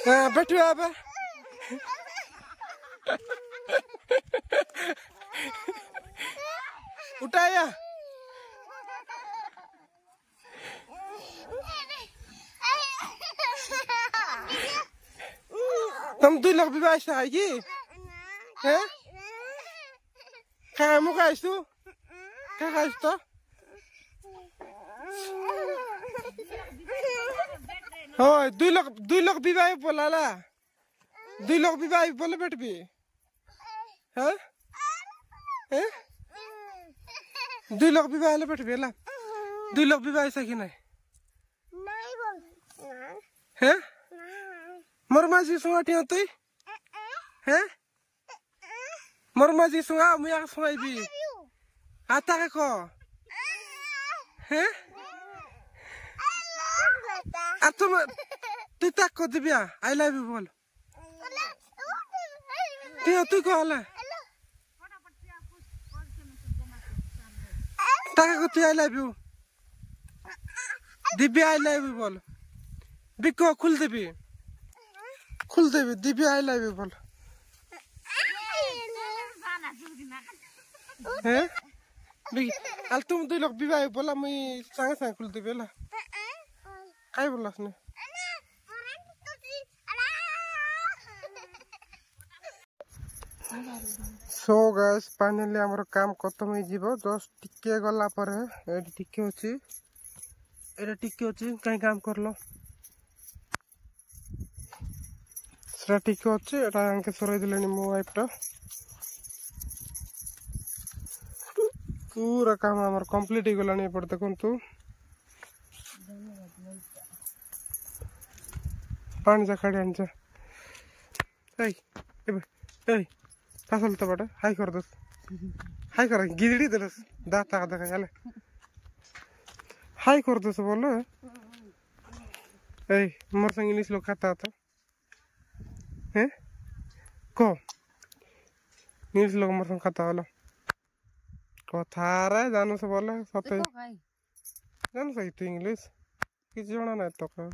हाँ बैठो आप उठाया तुम 2 लाख भी बाइस आएगी हैं क्या मुका इस तू क्या खाइस तो हो 2 लाख भी बाइस बोला ला 2 लाख भी बाइस बोले बैठ भी हैं हैं 2 लाख भी बाइस बैठ भी ला 2 लाख भी बाइस है कि नहीं हैं मोर माजी सुंगाटी होती हैं मोर माजी सुंगा मुझे सुंगाई भी आता है को हैं तुम तू तक को दिव्या आई लव यू बोल तू को आला तक को तू I love you Divya I love you बोल बिको खुल देवी दिव्या आई लव यू बोल हैं अल तुम 2 लाख विवाह बोला मैं सांगे सांगे खुल देवी ला काय बोला उसने सो गाइस फाइनली हमर काम खत्म हो जीवो जस्ट टिके गला पर एडी टिके होची एटा टिके होची काई काम करलो सरा टिके होची एटा अंके सराई दिलेनी मो वाइफटा पूरा काम हमर कंप्लीट हो गलानी पर देखन तू पानी जा खड़े आंजा ए फसल तो बड़ा हाई कर दस हाई कर गिदड़ी दस दाता का देखा चले हाई कर दस बोलो ए मोर संग इंग्लिश लोग खाता था हैं को इंग्लिश लोग मोर संग खाता वाला कथा रे जानो से बोले सते जानो सही तो इंग्लिश किसी जाना नहीं तो का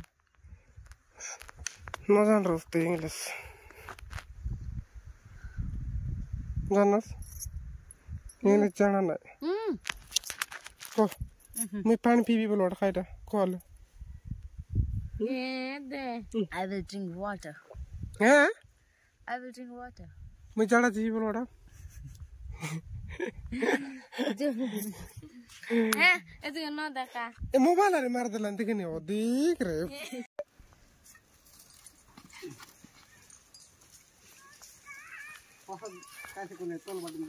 न जान रोस्ते इंग्लिश जानस इंग्लिश जाना नहीं को मैं पानी पीवी बोलो खाइटा call Yeah, there. I will drink water. हैं I will drink water. मैं जाना जी बोलो Itu yang nada ka. Mobile अरे मार दलन देखने हो देख रहे कैसे कोने तोल बटन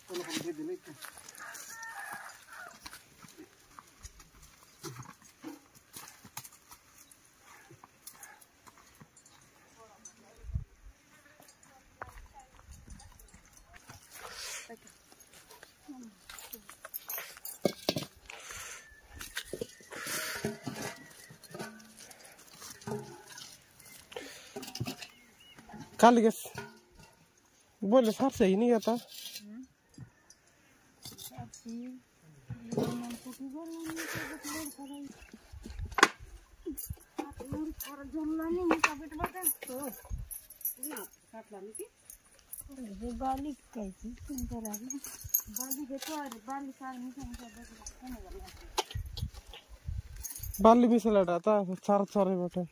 तोल पर दे दिले काली गस बोले साफ सही नहीं आता बाली कैसी सुंदर है बाली देखो अरे बाली साल में बाली भी से लड़ा था चार चार बैठे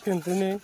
Continue.